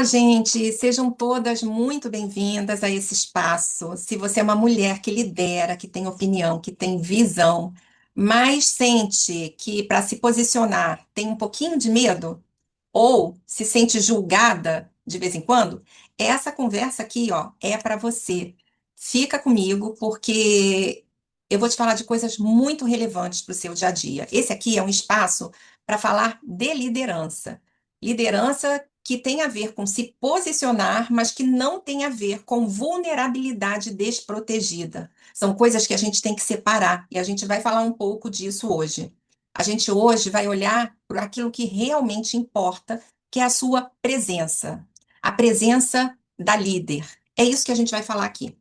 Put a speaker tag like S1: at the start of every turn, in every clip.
S1: Gente, sejam todas muito bem-vindas a esse espaço. Se você é uma mulher que lidera, que tem opinião, que tem visão, mas sente que para se posicionar tem um pouquinho de medo, ou se sente julgada de vez em quando, essa conversa aqui, ó, é para você. Fica comigo, porque eu vou te falar de coisas muito relevantes para o seu dia a dia. Esse aqui é um espaço para falar de liderança. Liderança que tem a ver com se posicionar, mas que não tem a ver com vulnerabilidade desprotegida. São coisas que a gente tem que separar, e a gente vai falar um pouco disso hoje. A gente hoje vai olhar para aquilo que realmente importa, que é a sua presença, a presença da líder. É isso que a gente vai falar aqui.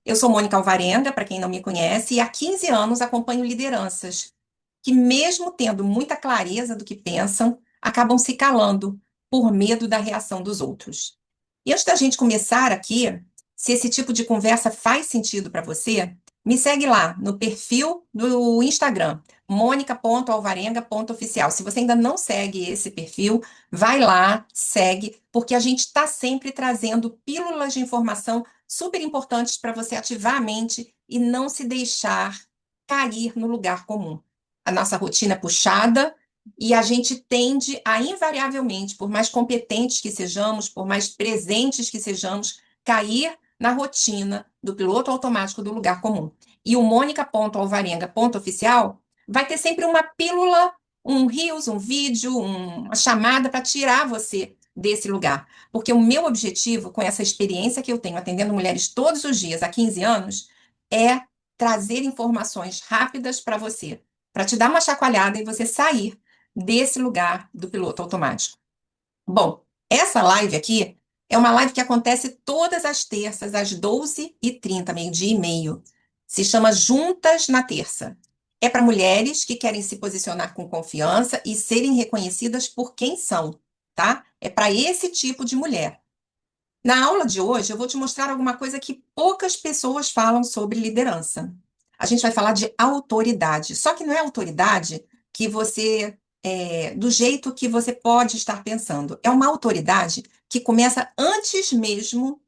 S1: Eu sou Mônica Alvarenga, para quem não me conhece, e há 15 anos acompanho lideranças que, mesmo tendo muita clareza do que pensam, acabam se calando por medo da reação dos outros. E antes da gente começar aqui, se esse tipo de conversa faz sentido para você, me segue lá no perfil do Instagram, monica.alvarenga.oficial. Se você ainda não segue esse perfil, vai lá, segue, porque a gente está sempre trazendo pílulas de informação super importantes para você ativar a mente e não se deixar cair no lugar comum. A nossa rotina é puxada e a gente tende a, invariavelmente, por mais competentes que sejamos, por mais presentes que sejamos, cair na rotina do piloto automático do lugar comum. E o Mônica.alvarenga.oficial vai ter sempre uma pílula, um reels, um vídeo, uma chamada para tirar você desse lugar. Porque o meu objetivo, com essa experiência que eu tenho atendendo mulheres todos os dias há 15 anos, é trazer informações rápidas para você, para te dar uma chacoalhada e você sair desse lugar do piloto automático. Bom, essa live aqui é uma live que acontece todas as terças, às 12h30, meio-dia e meio. Se chama Juntas na Terça. É para mulheres que querem se posicionar com confiança e serem reconhecidas por quem são, tá? É para esse tipo de mulher. Na aula de hoje, eu vou te mostrar alguma coisa que poucas pessoas falam sobre liderança. A gente vai falar de autoridade. Só que não é autoridade que você, do jeito que você pode estar pensando. É uma autoridade que começa antes mesmo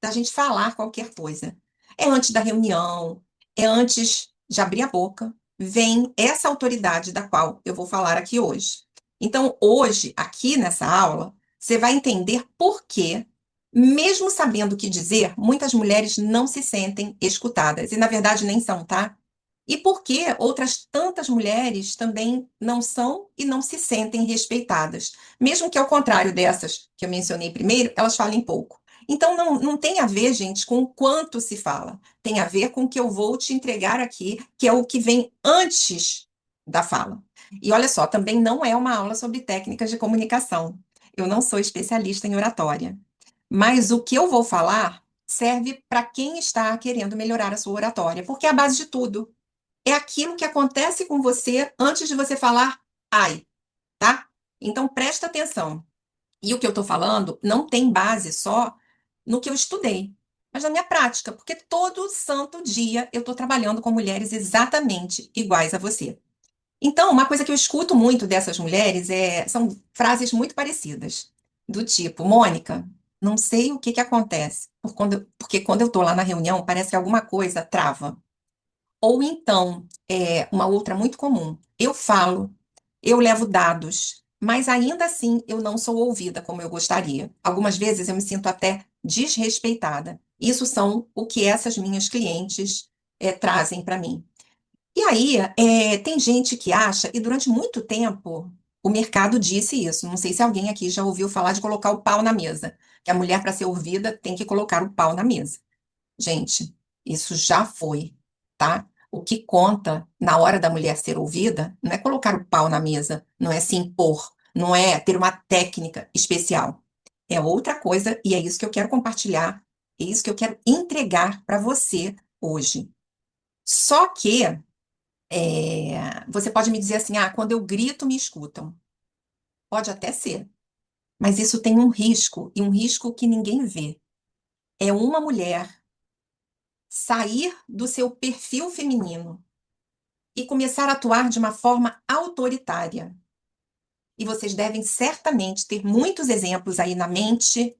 S1: da gente falar qualquer coisa. É antes da reunião, é antes de abrir a boca. Vem essa autoridade da qual eu vou falar aqui hoje. Então, hoje, aqui nessa aula, você vai entender por que, mesmo sabendo o que dizer, muitas mulheres não se sentem escutadas. E, na verdade, nem são, tá? E por que outras tantas mulheres também não são e não se sentem respeitadas. Mesmo que, ao contrário dessas que eu mencionei primeiro, elas falem pouco. Então, não tem a ver, gente, com o quanto se fala. Tem a ver com o que eu vou te entregar aqui, que é o que vem antes da fala. E olha só, também não é uma aula sobre técnicas de comunicação. Eu não sou especialista em oratória. Mas o que eu vou falar serve para quem está querendo melhorar a sua oratória, porque é a base de tudo. É aquilo que acontece com você antes de você falar ai, tá? Então presta atenção. E o que eu estou falando não tem base só no que eu estudei, mas na minha prática, porque todo santo dia eu estou trabalhando com mulheres exatamente iguais a você. Então, uma coisa que eu escuto muito dessas mulheres são frases muito parecidas, do tipo, Mônica, não sei o que que acontece, porque quando eu estou lá na reunião, parece que alguma coisa trava. Ou então, uma outra muito comum, eu falo, eu levo dados, mas ainda assim eu não sou ouvida como eu gostaria. Algumas vezes eu me sinto até desrespeitada. Isso são o que essas minhas clientes trazem para mim. E aí, tem gente que acha, e durante muito tempo o mercado disse isso. Não sei se alguém aqui já ouviu falar de colocar o pau na mesa, que a mulher, para ser ouvida, tem que colocar o pau na mesa. Gente, isso já foi, tá? O que conta na hora da mulher ser ouvida não é colocar o pau na mesa, não é se impor, não é ter uma técnica especial. É outra coisa e é isso que eu quero compartilhar, é isso que eu quero entregar para você hoje. Só que você pode me dizer assim, quando eu grito, me escutam. Pode até ser, mas isso tem um risco, e um risco que ninguém vê. É uma mulher sair do seu perfil feminino e começar a atuar de uma forma autoritária. E vocês devem certamente ter muitos exemplos aí na mente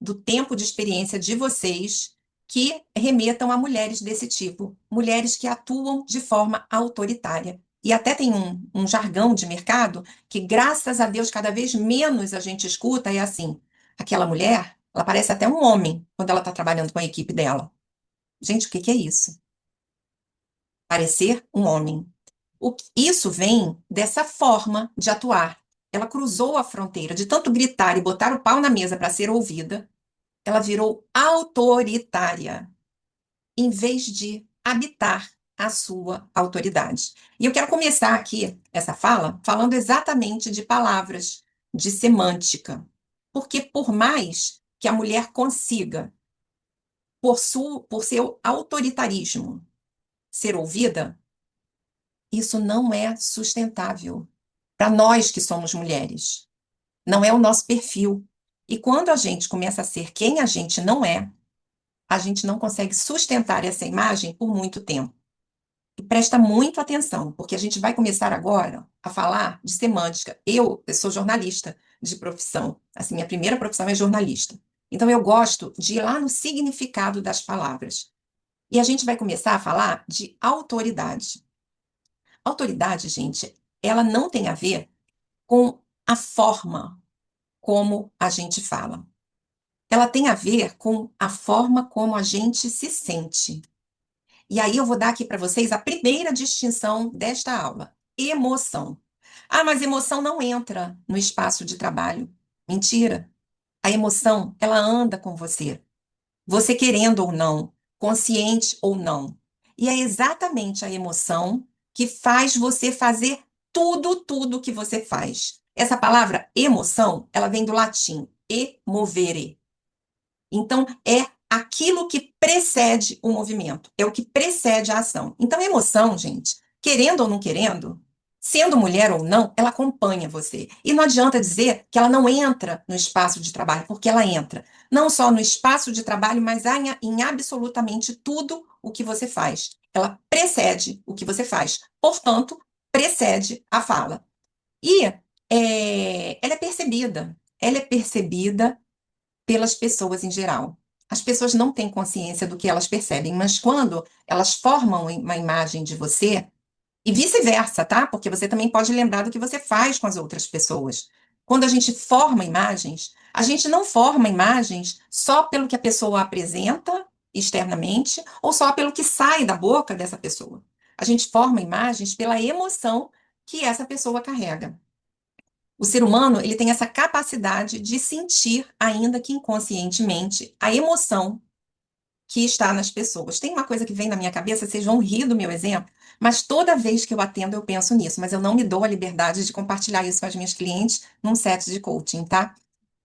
S1: do tempo de experiência de vocês que remetam a mulheres desse tipo, mulheres que atuam de forma autoritária. E até tem um jargão de mercado que, graças a Deus, cada vez menos a gente escuta, é assim: aquela mulher, ela parece até um homem quando ela está trabalhando com a equipe dela. Gente, o que que é isso? Parecer um homem. Isso vem dessa forma de atuar. Ela cruzou a fronteira de tanto gritar e botar o pau na mesa para ser ouvida, ela virou autoritária, em vez de habitar a sua autoridade. E eu quero começar aqui essa fala falando exatamente de palavras, de semântica. Porque por mais que a mulher consiga, por seu autoritarismo, ser ouvida, isso não é sustentável para nós que somos mulheres. Não é o nosso perfil. E quando a gente começa a ser quem a gente não é, a gente não consegue sustentar essa imagem por muito tempo. E presta muito atenção, porque a gente vai começar agora a falar de semântica. Eu sou jornalista de profissão. Assim, minha primeira profissão é jornalista. Então, eu gosto de ir lá no significado das palavras. E a gente vai começar a falar de autoridade. Autoridade, gente, ela não tem a ver com a forma como a gente fala. Ela tem a ver com a forma como a gente se sente. E aí eu vou dar aqui para vocês a primeira distinção desta aula: emoção. Ah, mas emoção não entra no espaço de trabalho. Mentira. A emoção, ela anda com você. Você querendo ou não, consciente ou não. E é exatamente a emoção que faz você fazer tudo que você faz. Essa palavra emoção, ela vem do latim emovere. Então, é aquilo que precede o movimento, é o que precede a ação. Então, a emoção, gente, querendo ou não querendo, sendo mulher ou não, ela acompanha você. E não adianta dizer que ela não entra no espaço de trabalho, porque ela entra. Não só no espaço de trabalho, mas em absolutamente tudo o que você faz. Ela precede o que você faz. Portanto, precede a fala. E ela é percebida. Ela é percebida pelas pessoas em geral. As pessoas não têm consciência do que elas percebem, mas quando elas formam uma imagem de você, e vice-versa, tá? Porque você também pode lembrar do que você faz com as outras pessoas. Quando a gente forma imagens, a gente não forma imagens só pelo que a pessoa apresenta externamente ou só pelo que sai da boca dessa pessoa. A gente forma imagens pela emoção que essa pessoa carrega. O ser humano, ele tem essa capacidade de sentir, ainda que inconscientemente, a emoção que está nas pessoas. Tem uma coisa que vem na minha cabeça, vocês vão rir do meu exemplo, mas toda vez que eu atendo, eu penso nisso, mas eu não me dou a liberdade de compartilhar isso com as minhas clientes num set de coaching, tá?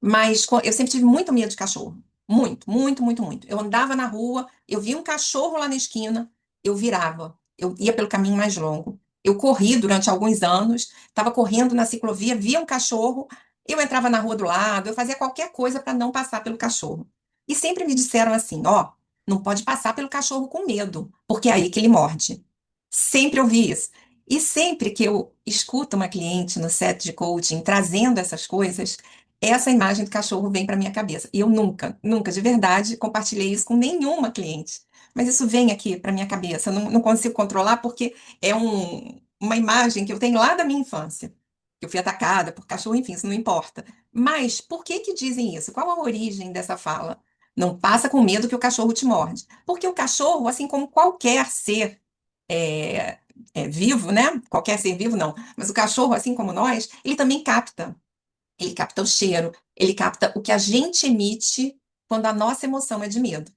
S1: Mas eu sempre tive muito medo de cachorro. Muito, muito, muito, muito. Eu andava na rua, eu via um cachorro lá na esquina, eu virava. Eu ia pelo caminho mais longo. Eu corri durante alguns anos, estava correndo na ciclovia, via um cachorro, eu entrava na rua do lado, eu fazia qualquer coisa para não passar pelo cachorro. E sempre me disseram assim: ó, não pode passar pelo cachorro com medo, porque é aí que ele morde. Sempre ouvi isso. E sempre que eu escuto uma cliente no set de coaching trazendo essas coisas, essa imagem do cachorro vem para minha cabeça. E eu nunca, nunca, de verdade, compartilhei isso com nenhuma cliente. Mas isso vem aqui para minha cabeça. Eu não consigo controlar porque é uma imagem que eu tenho lá da minha infância. Eu fui atacada por cachorro, enfim, isso não importa. Mas por que que dizem isso? Qual a origem dessa fala? Não passa com medo que o cachorro te morde. Porque o cachorro, assim como qualquer ser é, vivo, né? Qualquer ser vivo, não. Mas o cachorro, assim como nós, ele também capta. Ele capta o cheiro, ele capta o que a gente emite quando a nossa emoção é de medo.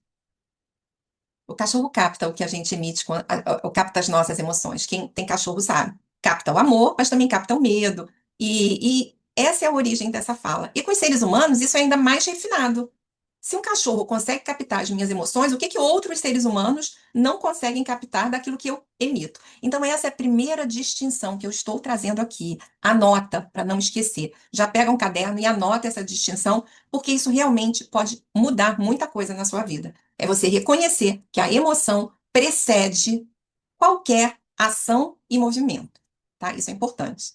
S1: O cachorro capta o que a gente emite, capta as nossas emoções. Quem tem cachorro sabe. Capta o amor, mas também capta o medo. E essa é a origem dessa fala. E com os seres humanos, isso é ainda mais refinado. Se um cachorro consegue captar as minhas emoções, o que que outros seres humanos não conseguem captar daquilo que eu emito? Então, essa é a primeira distinção que eu estou trazendo aqui. Anota, para não esquecer. Já pega um caderno e anota essa distinção, porque isso realmente pode mudar muita coisa na sua vida. É você reconhecer que a emoção precede qualquer ação e movimento, tá? Isso é importante.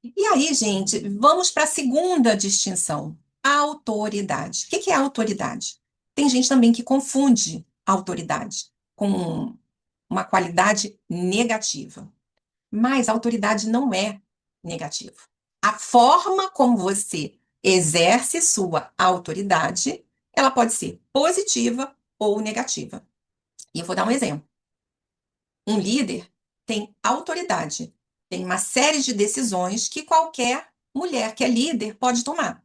S1: E aí, gente, vamos para a segunda distinção: autoridade. O que que é autoridade? Tem gente também que confunde autoridade com uma qualidade negativa. Mas a autoridade não é negativa. A forma como você exerce sua autoridade, ela pode ser positiva ou negativa. E eu vou dar um exemplo. Um líder tem autoridade, tem uma série de decisões que qualquer mulher que é líder pode tomar.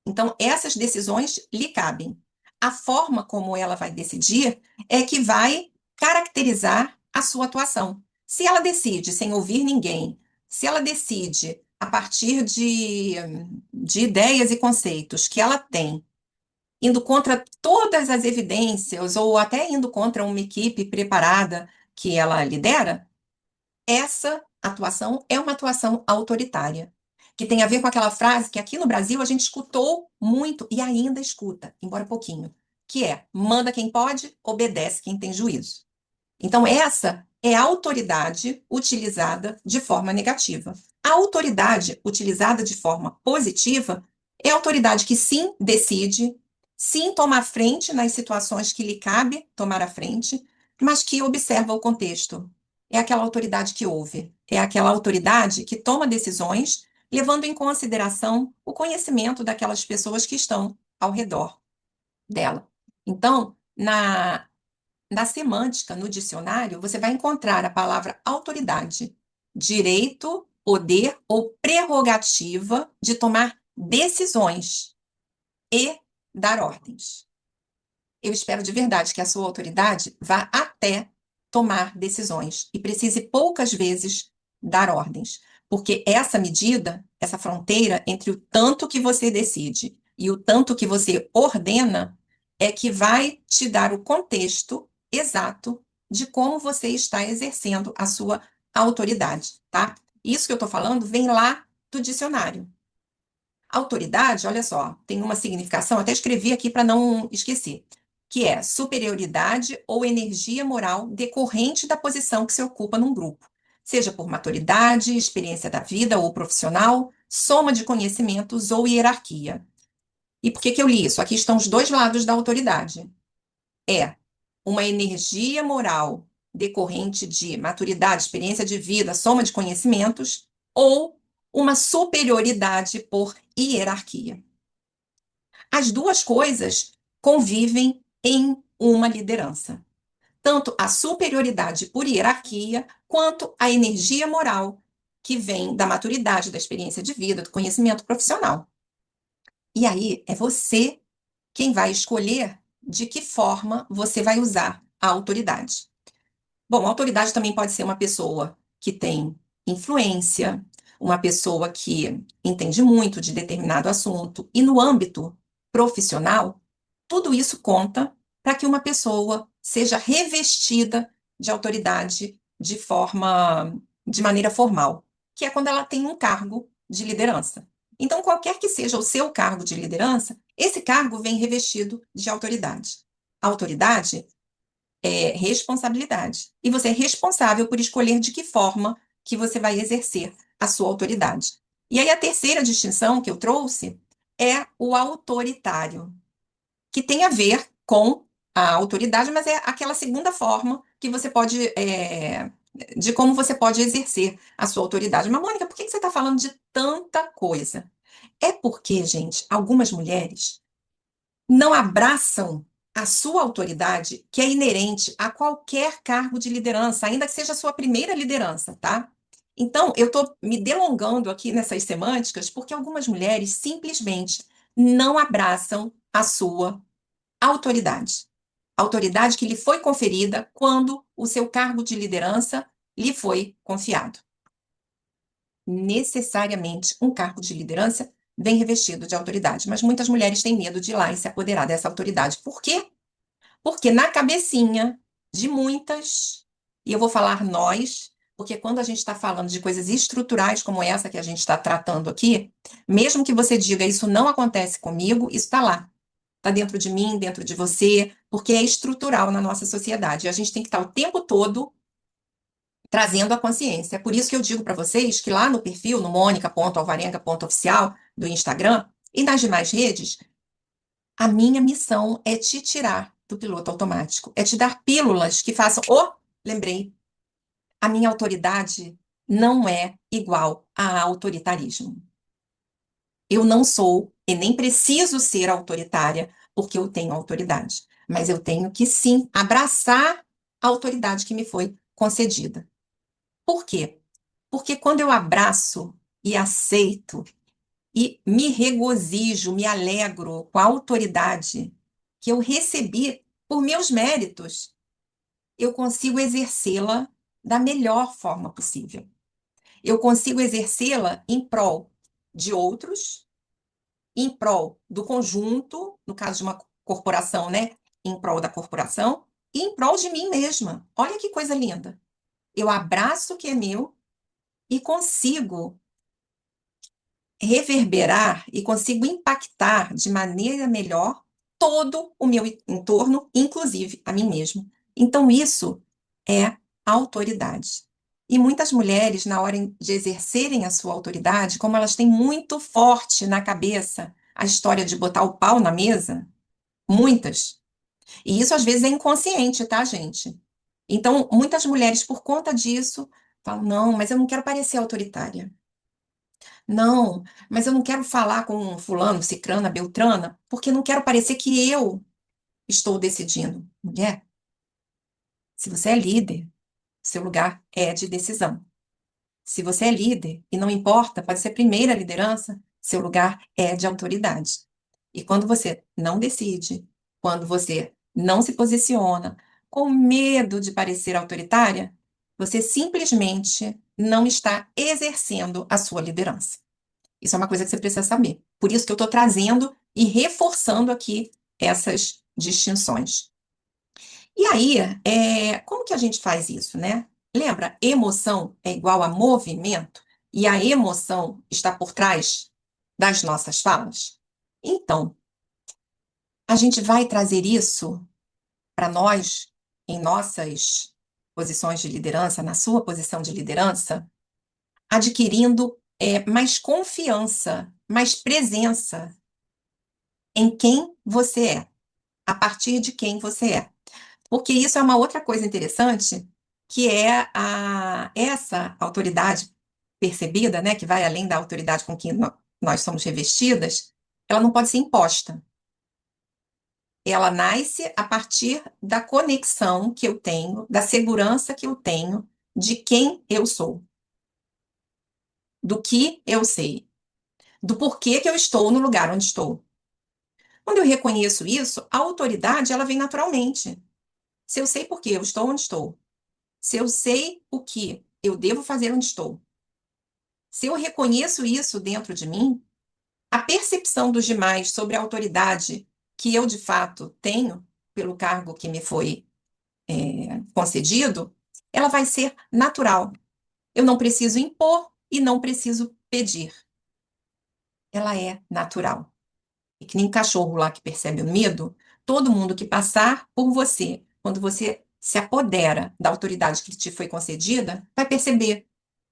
S1: Então, essas decisões lhe cabem. A forma como ela vai decidir é que vai caracterizar a sua atuação. Se ela decide sem ouvir ninguém, se ela decide a partir de ideias e conceitos que ela tem, indo contra todas as evidências, ou até indo contra uma equipe preparada que ela lidera, essa atuação é uma atuação autoritária, que tem a ver com aquela frase que aqui no Brasil a gente escutou muito e ainda escuta, embora pouquinho, que é: manda quem pode, obedece quem tem juízo. Então, essa é a autoridade utilizada de forma negativa. A autoridade utilizada de forma positiva é a autoridade que sim decide, sim toma a frente nas situações que lhe cabe tomar a frente, mas que observa o contexto. É aquela autoridade que ouve, é aquela autoridade que toma decisões, levando em consideração o conhecimento daquelas pessoas que estão ao redor dela. Então, na semântica, no dicionário, você vai encontrar a palavra autoridade, direito, poder ou prerrogativa de tomar decisões e dar ordens. Eu espero de verdade que a sua autoridade vá até tomar decisões e precise poucas vezes dar ordens, porque essa medida, essa fronteira entre o tanto que você decide e o tanto que você ordena, é que vai te dar o contexto exato de como você está exercendo a sua autoridade, tá? Isso que eu estou falando vem lá do dicionário. Autoridade, olha só, tem uma significação, até escrevi aqui para não esquecer, que é superioridade ou energia moral decorrente da posição que se ocupa num grupo, seja por maturidade, experiência da vida ou profissional, soma de conhecimentos ou hierarquia. E por que que eu li isso? Aqui estão os dois lados da autoridade. É uma energia moral decorrente de maturidade, experiência de vida, soma de conhecimentos, ou uma superioridade por hierarquia. As duas coisas convivem em uma liderança. Tanto a superioridade por hierarquia, quanto a energia moral, que vem da maturidade, da experiência de vida, do conhecimento profissional. E aí é você quem vai escolher de que forma você vai usar a autoridade. Bom, a autoridade também pode ser uma pessoa que tem influência, uma pessoa que entende muito de determinado assunto, e no âmbito profissional, tudo isso conta para que uma pessoa seja revestida de autoridade de maneira formal, que é quando ela tem um cargo de liderança. Então, qualquer que seja o seu cargo de liderança, esse cargo vem revestido de autoridade. A autoridade é responsabilidade. E você é responsável por escolher de que forma que você vai exercer a sua autoridade. E aí a terceira distinção que eu trouxe é o autoritário, que tem a ver com a autoridade, mas é aquela segunda forma que você pode, de como você pode exercer a sua autoridade. Mas, Mônica, por que você está falando de tanta coisa? É porque, gente, algumas mulheres não abraçam a sua autoridade, que é inerente a qualquer cargo de liderança, ainda que seja a sua primeira liderança, tá? Então, eu estou me delongando aqui nessas semânticas porque algumas mulheres simplesmente não abraçam a sua autoridade. Autoridade que lhe foi conferida quando o seu cargo de liderança lhe foi confiado. Necessariamente, um cargo de liderança vem revestido de autoridade, mas muitas mulheres têm medo de ir lá e se apoderar dessa autoridade. Por quê? Porque na cabecinha de muitas, e eu vou falar nós, porque quando a gente está falando de coisas estruturais como essa que a gente está tratando aqui, mesmo que você diga isso não acontece comigo, isso está lá. Está dentro de mim, dentro de você, porque é estrutural na nossa sociedade. E a gente tem que estar o tempo todo trazendo a consciência. É por isso que eu digo para vocês que lá no perfil, no monica.alvarenga.oficial do Instagram e nas demais redes, a minha missão é te tirar do piloto automático, é te dar pílulas que façam. Oh, lembrei, a minha autoridade não é igual a autoritarismo. Eu não sou e nem preciso ser autoritária porque eu tenho autoridade, mas eu tenho que sim abraçar a autoridade que me foi concedida. Por quê? Porque quando eu abraço e aceito e me regozijo, me alegro com a autoridade que eu recebi por meus méritos, eu consigo exercê-la da melhor forma possível. Eu consigo exercê-la em prol de outros, em prol do conjunto, no caso de uma corporação, né? Em prol da corporação, e em prol de mim mesma. Olha que coisa linda. Eu abraço o que é meu e consigo reverberar e consigo impactar de maneira melhor todo o meu entorno, inclusive a mim mesmo. Então, isso é autoridade. E muitas mulheres, na hora de exercerem a sua autoridade, como elas têm muito forte na cabeça a história de botar o pau na mesa, muitas, e isso às vezes é inconsciente, tá, gente? Então, muitas mulheres, por conta disso, falam: não, mas eu não quero parecer autoritária. Não, mas eu não quero falar com fulano, cicrana, beltrana, porque não quero parecer que eu estou decidindo. Mulher, se você é líder, seu lugar é de decisão. Se você é líder, e não importa, pode ser primeira liderança, seu lugar é de autoridade. E quando você não decide, quando você não se posiciona, com medo de parecer autoritária, você simplesmente não está exercendo a sua liderança. Isso é uma coisa que você precisa saber. Por isso que eu estou trazendo e reforçando aqui essas distinções. E aí, como que a gente faz isso, né? Lembra, emoção é igual a movimento e a emoção está por trás das nossas falas? Então, a gente vai trazer isso para nós em nossas posições de liderança, na sua posição de liderança, adquirindo mais confiança, mais presença em quem você é, a partir de quem você é. Porque isso é uma outra coisa interessante, que é essa autoridade percebida, né, que vai além da autoridade com que nós somos revestidas, ela não pode ser imposta. Ela nasce a partir da conexão que eu tenho, da segurança que eu tenho de quem eu sou, do que eu sei, do porquê que eu estou no lugar onde estou. Quando eu reconheço isso, a autoridade ela vem naturalmente. Se eu sei por que eu estou onde estou, se eu sei o que eu devo fazer onde estou, se eu reconheço isso dentro de mim, a percepção dos demais sobre a autoridade que eu de fato tenho pelo cargo que me foi concedido, ela vai ser natural. Eu não preciso impor e não preciso pedir. Ela é natural. E que nem cachorro lá que percebe o medo, todo mundo que passar por você, quando você se apodera da autoridade que te foi concedida, vai perceber.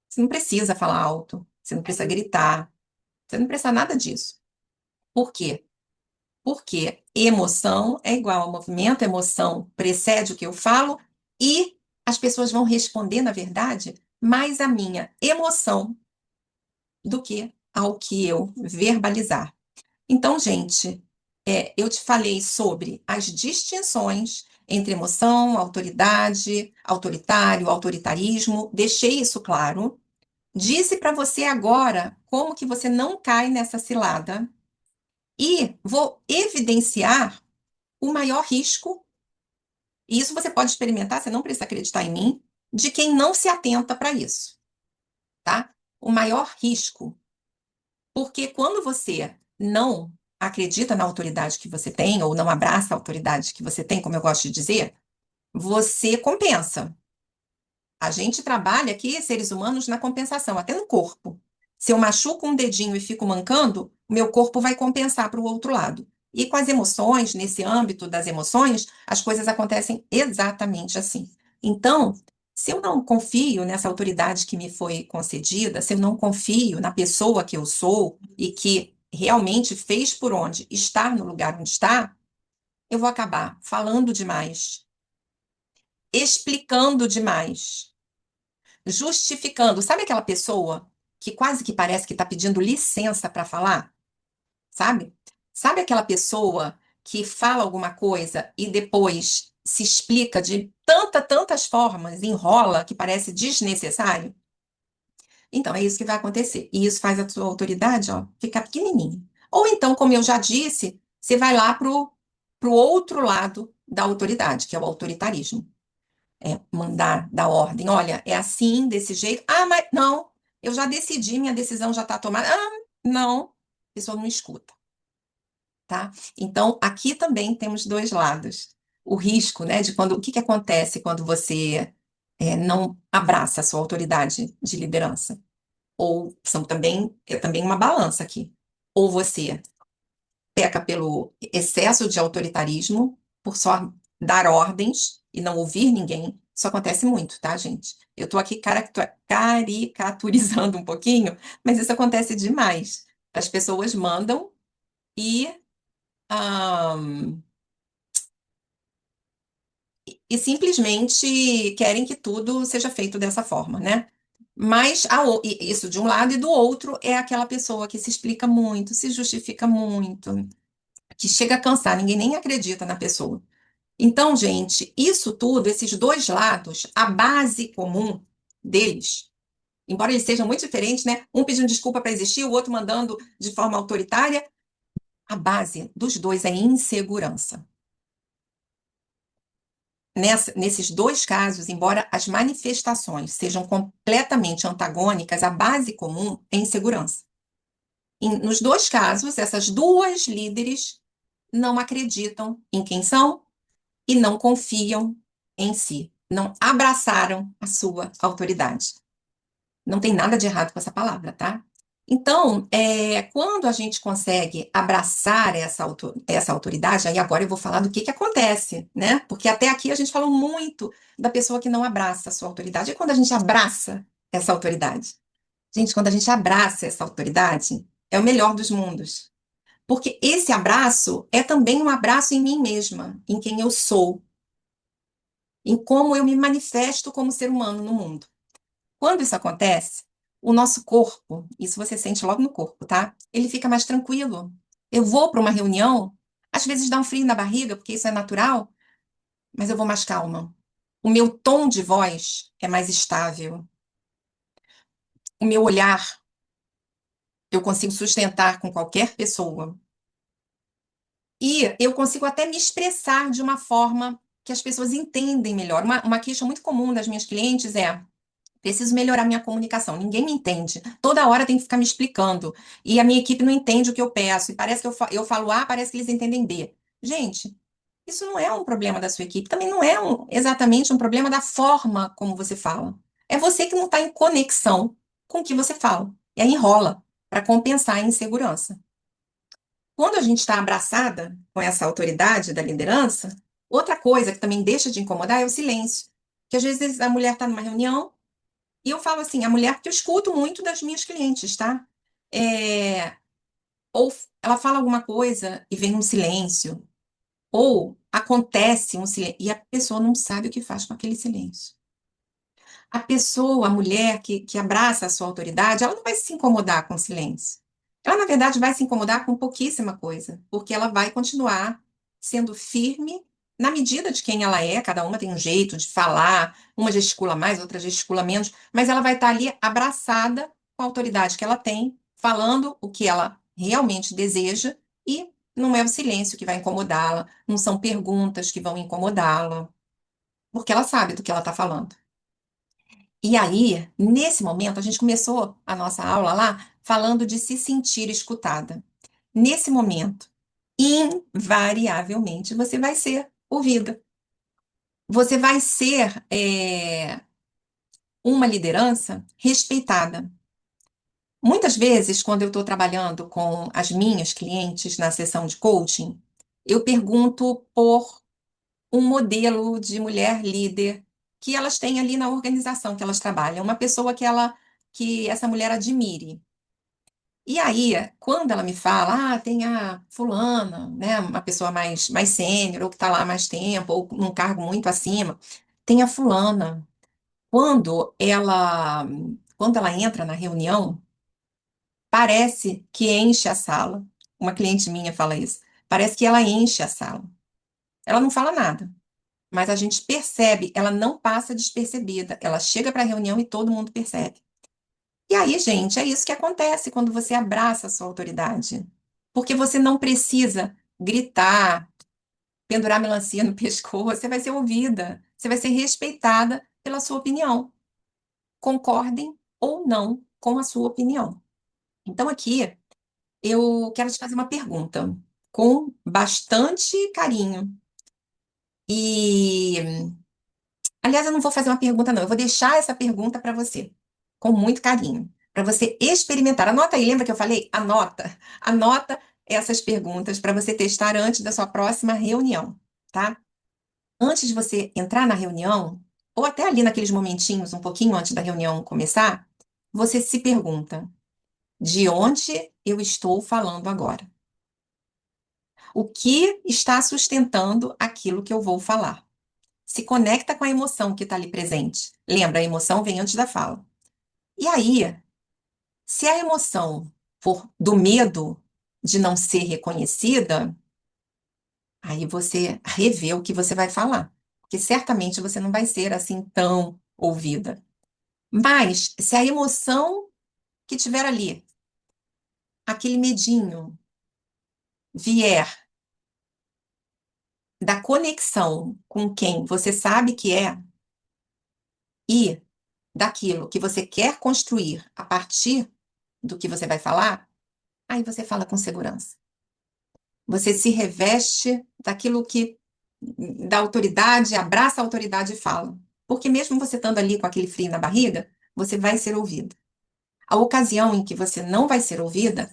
S1: Você não precisa falar alto, você não precisa gritar, você não precisa nada disso. Por quê? Porque emoção é igual a movimento, emoção precede o que eu falo e as pessoas vão responder, na verdade, mais à minha emoção do que ao que eu verbalizar. Então, gente, eu te falei sobre as distinções entre emoção, autoridade, autoritário, autoritarismo, deixei isso claro. Disse para você agora como que você não cai nessa cilada e vou evidenciar o maior risco, e isso você pode experimentar, você não precisa acreditar em mim, de quem não se atenta para isso, tá? O maior risco, porque quando você não acredita na autoridade que você tem, ou não abraça a autoridade que você tem, como eu gosto de dizer, você compensa. A gente trabalha aqui, seres humanos, na compensação, até no corpo. Se eu machuco um dedinho e fico mancando, o meu corpo vai compensar para o outro lado. E com as emoções, nesse âmbito das emoções, as coisas acontecem exatamente assim. Então, Se eu não confio nessa autoridade que me foi concedida, se eu não confio na pessoa que eu sou e que realmente fez por onde estar no lugar onde está, eu vou acabar falando demais, explicando demais, justificando. Sabe aquela pessoa que quase que parece que está pedindo licença para falar? Sabe? Sabe aquela pessoa que fala alguma coisa e depois se explica de tantas formas, enrola, que parece desnecessário? Então, é isso que vai acontecer. E isso faz a sua autoridade, ó, ficar pequenininha. Ou então, como eu já disse, você vai lá pro outro lado da autoridade, que é o autoritarismo. É mandar, dar ordem. Olha, é assim, desse jeito. Ah, mas não, eu já decidi, minha decisão já está tomada. Ah, não, a pessoa não escuta, tá? Então, aqui também temos dois lados. O risco, né, de quando, o que que acontece quando você não abraça a sua autoridade de liderança? Ou são também, é também uma balança aqui. Ou você peca pelo excesso de autoritarismo, por só dar ordens e não ouvir ninguém. Isso acontece muito, tá, gente? Eu tô aqui caricaturizando um pouquinho, mas isso acontece demais. As pessoas mandam e, ahn, e simplesmente querem que tudo seja feito dessa forma, né? Mas isso de um lado e do outro é aquela pessoa que se explica muito, se justifica muito, que chega a cansar, ninguém nem acredita na pessoa. Então, gente, isso tudo, esses dois lados, a base comum deles, embora eles sejam muito diferentes, né? Um pedindo desculpa para existir, o outro mandando de forma autoritária, a base dos dois é insegurança. Nesses dois casos, embora as manifestações sejam completamente antagônicas, a base comum é insegurança. Nos dois casos, essas duas líderes não acreditam em quem são e não confiam em si, não abraçaram a sua autoridade. Não tem nada de errado com essa palavra, tá? Então, quando a gente consegue abraçar essa autoridade, aí agora eu vou falar do que acontece, né? Porque até aqui a gente falou muito da pessoa que não abraça a sua autoridade. E quando a gente abraça essa autoridade? Gente, quando a gente abraça essa autoridade, é o melhor dos mundos. Porque esse abraço é também um abraço em mim mesma, em quem eu sou, em como eu me manifesto como ser humano no mundo. Quando isso acontece, o nosso corpo, isso você sente logo no corpo, tá? Ele fica mais tranquilo. Eu vou para uma reunião, às vezes dá um frio na barriga, porque isso é natural, mas eu vou mais calma. O meu tom de voz é mais estável. O meu olhar eu consigo sustentar com qualquer pessoa. E eu consigo até me expressar de uma forma que as pessoas entendem melhor. Uma queixa muito comum das minhas clientes é: preciso melhorar minha comunicação. Ninguém me entende. Toda hora tem que ficar me explicando. E a minha equipe não entende o que eu peço. E parece que eu falo A, parece que eles entendem B. Gente, isso não é um problema da sua equipe. Também não é exatamente um problema da forma como você fala. É você que não está em conexão com o que você fala. E aí enrola para compensar a insegurança. Quando a gente está abraçada com essa autoridade da liderança, outra coisa que também deixa de incomodar é o silêncio. Que às vezes a mulher está numa reunião e eu falo assim, a mulher que eu escuto muito das minhas clientes, tá? É, ou ela fala alguma coisa e vem um silêncio, ou acontece um silêncio e a pessoa não sabe o que faz com aquele silêncio. A pessoa, a mulher que abraça a sua autoridade, ela não vai se incomodar com o silêncio. Ela, na verdade, vai se incomodar com pouquíssima coisa, porque ela vai continuar sendo firme na medida de quem ela é, cada uma tem um jeito de falar, uma gesticula mais, outra gesticula menos, mas ela vai estar ali abraçada com a autoridade que ela tem, falando o que ela realmente deseja, e não é o silêncio que vai incomodá-la, não são perguntas que vão incomodá-la, porque ela sabe do que ela está falando. E aí, nesse momento, a gente começou a nossa aula lá falando de se sentir escutada. Nesse momento, invariavelmente, você vai ser ouvida. Você vai ser, uma liderança respeitada. Muitas vezes, quando eu estou trabalhando com as minhas clientes na sessão de coaching, eu pergunto por um modelo de mulher líder que elas têm ali na organização que elas trabalham, uma pessoa que essa mulher admire. E aí, quando ela me fala, tem a fulana, né, uma pessoa mais sênior, ou que está lá há mais tempo, ou num cargo muito acima, tem a fulana. Quando ela, quando ela entra na reunião, parece que enche a sala. Uma cliente minha fala isso. Parece que ela enche a sala. Ela não fala nada, mas a gente percebe, ela não passa despercebida. Ela chega para a reunião e todo mundo percebe. E aí, gente, é isso que acontece quando você abraça a sua autoridade. Porque você não precisa gritar, pendurar melancia no pescoço, você vai ser ouvida, você vai ser respeitada pela sua opinião. Concordem ou não com a sua opinião. Então, aqui, eu quero te fazer uma pergunta com bastante carinho. E, aliás, eu não vou fazer uma pergunta, não. Eu vou deixar essa pergunta para você, com muito carinho, para você experimentar. Anota aí, lembra que eu falei? Anota. Anota essas perguntas para você testar antes da sua próxima reunião, tá? Antes de você entrar na reunião, ou até ali naqueles momentinhos, um pouquinho antes da reunião começar, você se pergunta: de onde eu estou falando agora? O que está sustentando aquilo que eu vou falar? Se conecta com a emoção que está ali presente. Lembra, a emoção vem antes da fala. E aí, se a emoção for do medo de não ser reconhecida, aí você revê o que você vai falar. Porque certamente você não vai ser assim tão ouvida. Mas, se a emoção que tiver ali, aquele medinho, vier da conexão com quem você sabe que é e daquilo que você quer construir a partir do que você vai falar, aí você fala com segurança. Você se reveste daquilo que da autoridade, abraça a autoridade e fala. Porque mesmo você estando ali com aquele frio na barriga, você vai ser ouvida. A ocasião em que você não vai ser ouvida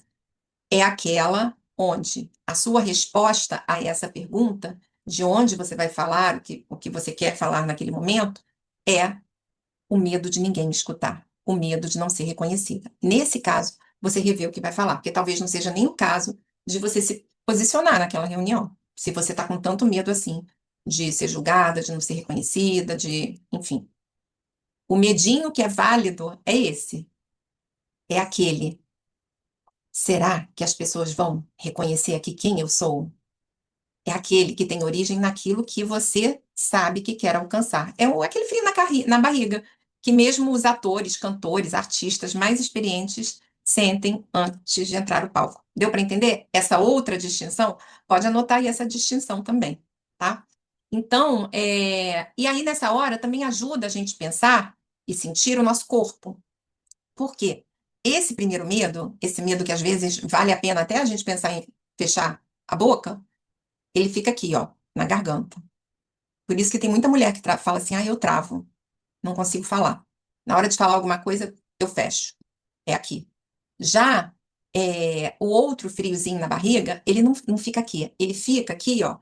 S1: é aquela onde a sua resposta a essa pergunta, de onde você vai falar, o que você quer falar naquele momento, é o medo de ninguém me escutar, o medo de não ser reconhecida. Nesse caso, você revê o que vai falar, porque talvez não seja nem o caso de você se posicionar naquela reunião, se você está com tanto medo assim de ser julgada, de não ser reconhecida, de, enfim. O medinho que é válido é esse, é aquele. Será que as pessoas vão reconhecer aqui quem eu sou? É aquele que tem origem naquilo que você sabe que quer alcançar. Aquele frio na barriga, que mesmo os atores, cantores, artistas mais experientes sentem antes de entrar no palco. Deu para entender? Essa outra distinção? Pode anotar aí essa distinção também, tá? Então, e aí nessa hora também ajuda a gente pensar e sentir o nosso corpo. Por quê? Esse primeiro medo, esse medo que às vezes vale a pena até a gente pensar em fechar a boca, ele fica aqui, ó, na garganta. Por isso que tem muita mulher que fala assim, eu travo, não consigo falar. Na hora de falar alguma coisa, eu fecho. É aqui. Já o outro friozinho na barriga, ele não fica aqui. Ele fica aqui, ó,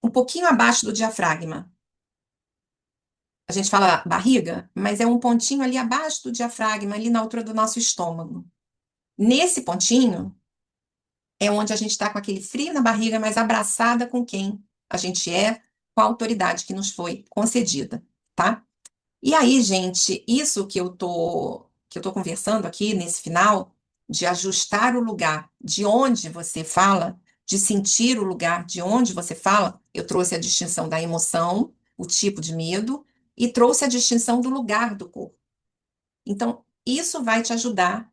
S1: um pouquinho abaixo do diafragma. A gente fala barriga, mas é um pontinho ali abaixo do diafragma, ali na altura do nosso estômago. Nesse pontinho é onde a gente está com aquele frio na barriga, mas abraçada com quem a gente é, com a autoridade que nos foi concedida, tá? E aí, gente, isso que eu tô conversando aqui nesse final, de ajustar o lugar de onde você fala, de sentir o lugar de onde você fala, eu trouxe a distinção da emoção, o tipo de medo, e trouxe a distinção do lugar do corpo. Então, isso vai te ajudar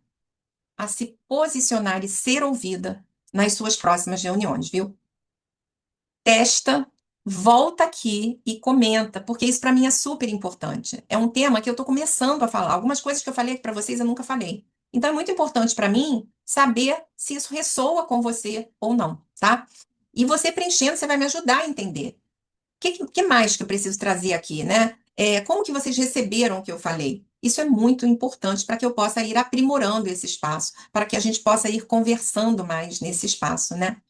S1: a se posicionar e ser ouvida nas suas próximas reuniões, viu? Testa, volta aqui e comenta, porque isso para mim é super importante. É um tema que eu estou começando a falar. Algumas coisas que eu falei para vocês eu nunca falei. Então é muito importante para mim saber se isso ressoa com você ou não, tá? E você preenchendo, você vai me ajudar a entender. O que mais que eu preciso trazer aqui, né? Como que vocês receberam o que eu falei? Isso é muito importante para que eu possa ir aprimorando esse espaço, para que a gente possa ir conversando mais nesse espaço, né?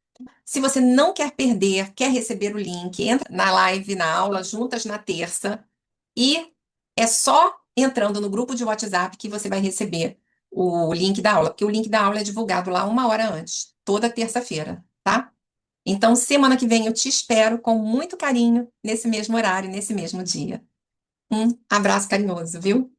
S1: Se você não quer perder, quer receber o link, entra na live, na aula, juntas na terça, e é só entrando no grupo de WhatsApp que você vai receber o link da aula, porque o link da aula é divulgado lá 1 hora antes, toda terça-feira, tá? Então, semana que vem eu te espero com muito carinho, nesse mesmo horário, nesse mesmo dia. Um abraço carinhoso, viu?